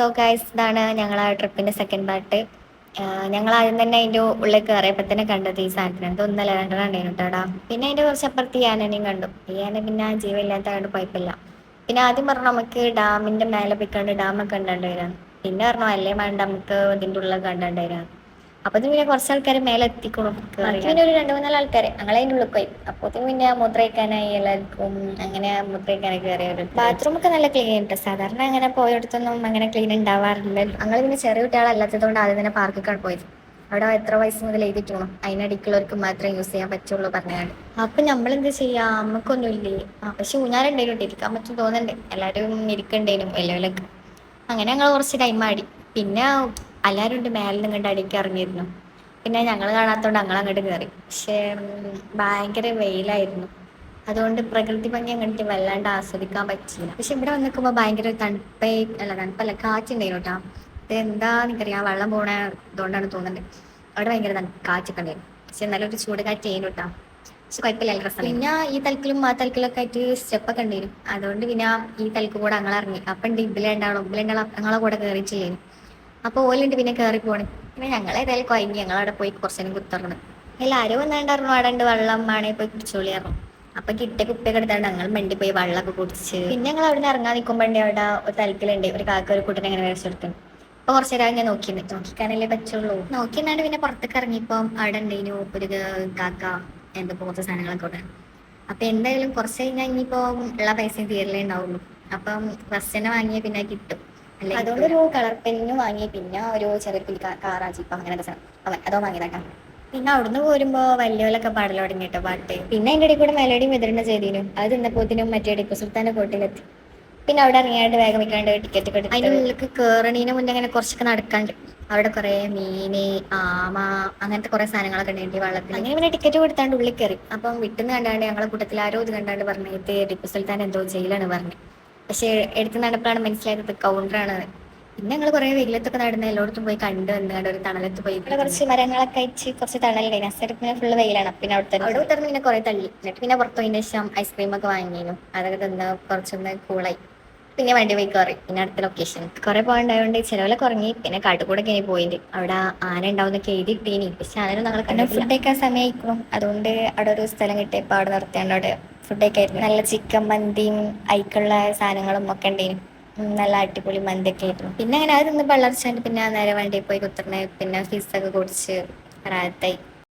So guys ഇതാണ് ഞങ്ങളെ ട്രിപ്പിന്റെ second part. ഞങ്ങൾ ആദ്യം തന്നെ അതിന്റെ ഉള്ളിൽ കയറിയപ്പോൾ തന്നെ കണ്ടത് ഈ സാധനത്തിന് എന്തോ ഒന്നല്ല രണ്ടെണ്ണം ഉണ്ടായിരുന്നു കേട്ടാ. പിന്നെ അതിന്റെ കുറച്ച് അപ്പുറത്ത് ഈ ആനനെയും കണ്ടു. ഈ ആന പിന്നെ ജീവമില്ലാത്ത കണ്ട് കുഴപ്പമില്ല. പിന്നെ ആദ്യം പറഞ്ഞു നമുക്ക് ഡാമിന്റെ മേലെ പോയിക്കാണ്ട് ഡാമൊക്കെ കണ്ടാണ്ടായിരുന്നു. പിന്നെ പറഞ്ഞു അല്ലേ വേണ്ട നമുക്ക് ഇതിന്റെ ഉള്ളിൽ കണ്ടാണ്ടായിരുന്നു. അപ്പൊ പിന്നെ കുറച്ച് ആൾക്കാർ മേലെ എത്തിക്കണം. പിന്നെ ഒരു 2-3 ആൾക്കാർ ഞങ്ങൾ അതിന്റെ ഉള്ളിൽ പോയി. അപ്പൊ പിന്നെ മൂത്രയിക്കാനായി എല്ലാവർക്കും അങ്ങനെ മൂത്രയിക്കാനൊക്കെ കയറിയ ബാത്റൂം ഒക്കെ നല്ല ക്ലീൻ ഉണ്ട്. സാധാരണ അങ്ങനെ പോയടത്തൊന്നും അങ്ങനെ ക്ലീൻ ഉണ്ടാവാറില്ലല്ലോ. ഞങ്ങൾ പിന്നെ ചെറിയ കുട്ടികളല്ലാത്തതുകൊണ്ട് ആദ്യം തന്നെ പാർക്കൊക്കെയാണ് പോയത്. അവിടെ എത്ര വയസ്സ് മുതൽ എഴുതിയിട്ടുള്ളൂ അതിനടിക്കുള്ളവർക്ക് മാത്രമേ യൂസ് ചെയ്യാൻ പറ്റുള്ളൂ പറഞ്ഞാണ്. അപ്പൊ നമ്മളെന്താ ചെയ്യാ, നമുക്കൊന്നുമില്ലേ. പക്ഷെ ഊഞ്ഞാലുണ്ടായിരുന്നു, ഇരിക്കാൻ പറ്റും തോന്നുന്നുണ്ട്. എല്ലാവരും ഇരിക്കണ്ടേനും എല്ലാവരിലൊക്കെ. അങ്ങനെ ഞങ്ങൾ കുറച്ച് ടൈം ആടി. പിന്നെ എല്ലാവരും ഉണ്ട് മേലെ നിങ്ങണ്ട് അടിക്ക് ഇറങ്ങിയിരുന്നു. പിന്നെ ഞങ്ങൾ കാണാത്തോണ്ട് ഞങ്ങൾ അങ്ങോട്ട് കയറി. പക്ഷേ ഭയങ്കര വെയിലായിരുന്നു. അതുകൊണ്ട് പ്രകൃതി ഭംഗി അങ്ങോട്ട് വല്ലാണ്ട് ആസ്വദിക്കാൻ പറ്റില്ല. പക്ഷെ ഇവിടെ വന്നിക്കുമ്പോൾ ഭയങ്കര തണുപ്പല്ല കാറ്റുണ്ടായിരുന്നു കേട്ടോ. ഇത് എന്താ എനിക്കറിയാം, വെള്ളം പോണ ഇതുകൊണ്ടാണ് തോന്നുന്നുണ്ട്. അവിടെ ഭയങ്കര കാറ്റൊക്കെ ഉണ്ടായിരുന്നു. പക്ഷെ നല്ലൊരു ചൂട് കാറ്റ് ചെയ്യുന്നു കേട്ടോ. പക്ഷെ കുഴപ്പമില്ല, നല്ല രസം. പിന്നെ ഈ തലക്കിലും ആ തലക്കിലൊക്കെ ആയിട്ട് സ്റ്റെപ്പൊക്കെ ഉണ്ടായിരുന്നു. അതുകൊണ്ട് പിന്നെ ഈ തലക്ക് കൂടെ ഞങ്ങൾ ഇറങ്ങി. അപ്പം ഉണ്ട് ഇതിലുണ്ടാവണം ഞങ്ങളെ കൂടെ കയറിയിട്ടില്ലേനും. അപ്പോൾ ഓലുണ്ട് പിന്നെ കയറി പോണ്. പിന്നെ ഞങ്ങൾ ഏതായാലും കുഴങ്ങി ഞങ്ങളവിടെ പോയി കുറച്ചേരം കുത്തിറങ്ങണം. എല്ലാവരും വന്നാണ്ടായിരുന്നു. അവിടെ ഉണ്ട് വെള്ളം വേണേ പോയി കുടിച്ചോളിയായിരുന്നു. അപ്പൊ കിട്ടിയ കുപ്പിയൊക്കെ എടുത്താണ്ട് ഞങ്ങൾ മണ്ടി പോയി വെള്ളമൊക്കെ കുടിച്ച് പിന്നെ ഞങ്ങൾ അവിടെ നിന്ന് ഇറങ്ങാൻ നിൽക്കുമ്പോണ്ടേ അവിടെ ഒരു തലക്കിലുണ്ട് ഒരു കാക്ക ഒരു കുട്ടനെ അങ്ങനെ വരച്ചെടുത്തു. അപ്പൊ കുറച്ചു നേരം ഞാൻ നോക്കിക്കാനല്ലേ പറ്റുള്ളൂ. നോക്കിന്നാണ്ട് പിന്നെ പുറത്തേക്ക് ഇറങ്ങിയപ്പം അവിടെ ഉണ്ടായിരുന്നു ഒരു കാക്ക എന്തൊക്കെ കുറച്ച് സാധനങ്ങളൊക്കെ ഉണ്ട്. അപ്പൊ എന്തായാലും കുറച്ച് കഴിഞ്ഞാൽ ഇനിയിപ്പോ ഉള്ള പൈസയും തീരലേ ഉണ്ടാവുള്ളൂ. അപ്പം ഫസ്റ്റ് തന്നെ വാങ്ങിയ പിന്നെ കിട്ടും. അതുകൊണ്ടൊരു കളർ പെന്നും വാങ്ങി. പിന്നെ ഒരു ചെറിയ കാറാ ജീപ്പ് അങ്ങനത്തെ സാധനം അതോ വാങ്ങിയതാക്കാം. പിന്നെ അവിടുന്ന് പോരുമ്പോ വലിയവലൊക്കെ പാടൽ തുടങ്ങിയിട്ടോ പാട്ട്. പിന്നെ അതിന്റെ ഇടയിൽ കൂടെ മെലഡിയും വിതരണം ചെയ്തിരുന്നു. അത് തിന്നപ്പോത്തിനും മറ്റേ ടിപ്പു സുൽത്താന്റെ കോട്ടിലെത്തി. പിന്നെ അവിടെ ഇറങ്ങിയാണ്ട് വേഗം വെക്കാണ്ട് ടിക്കറ്റ് ഒക്കെ എടുത്ത് അതിന്റെ ഉള്ളിലേക്ക് കയറണീന് മുന്നേ അങ്ങനെ കുറച്ചൊക്കെ നടക്കാണ്ട് അവിടെ കുറെ മീന് ആമ അങ്ങനത്തെ കുറെ സാധനങ്ങളൊക്കെ ഉണ്ട് വെള്ളത്തിൽ. അങ്ങനെ പിന്നെ ടിക്കറ്റ് കൊടുത്താണ്ട് ഉള്ളിൽ കയറി. അപ്പം വിട്ടുന്ന് കണ്ടാണ്ട് ഞങ്ങളെ കൂട്ടത്തിൽ ആരോ ഇത് കണ്ടാണ്ട് പറഞ്ഞു ഇത് ടിപ്പു സുൽത്താൻ എന്തോ ജയിലാണ് പറഞ്ഞു. പക്ഷെ എടുത്ത് നടപ്പാണ് മനസ്സിലായത് കൗണ്ടറാണ്. പിന്നെ ഞങ്ങൾ കുറെ വെയിലത്തൊക്കെ നടന്ന് എല്ലായിടത്തും പോയി കണ്ട് വന്നാണ്ട് ഒരു തണലത്ത് പോയി കുറച്ച് മരങ്ങളൊക്കെ അയച്ച് കുറച്ച് തണലുണ്ടായി. അസരത്തിന് ഫുള്ള് വെയിലാണ്. പിന്നെ അവിടെ ഉത്തർന്ന് പിന്നെ കുറെ തള്ളി. എന്നിട്ട് പിന്നെ പുറത്ത് പോയതിന് ശേഷം ഐസ്ക്രീം ഒക്കെ വാങ്ങിയിരുന്നു. അതൊക്കെ തിന്ന് കുറച്ചൊന്ന് കൂളായി. പിന്നെ വണ്ടി പോയി കയറി. പിന്നെ അടുത്ത ലൊക്കേഷൻ കുറെ പോകാണ്ടായതുകൊണ്ട് ചിലവിലൊക്കെ ഉറങ്ങി. പിന്നെ കാട്ടുകൂടെ ഒക്കെ പോയിന്റ് അവിടെ ആന ഉണ്ടാവുന്നൊക്കെ എഴുതിയിട്ടേനി. പക്ഷെ ആനൊന്നും ഞങ്ങൾ കണ്ടില്ല. ഫുഡ് കഴിക്കാൻ സമയമായിരിക്കും. അതുകൊണ്ട് അവിടെ ഒരു സ്ഥലം കിട്ടിയപ്പോൾ അവിടെ നിർത്തിയാണ്ട് അവിടെ ഫുഡ് കഴിക്കായിരുന്നു. നല്ല ചിക്കൻ മന്തിയും അയിക്കുള്ള സാധനങ്ങളും ഒക്കെ ഉണ്ടായിരുന്നു. നല്ല അടിപൊളി മന്തിയൊക്കെ ആയിരുന്നു. പിന്നെ അങ്ങനെ അത് നിന്ന് പള്ളർച്ചാണ്ട് പിന്നെ നേരെ വണ്ടിയിൽ പോയി കുത്തിർന്ന് പിന്നെ ഫീസൊക്കെ കുടിച്ച് റാഹത്തായി.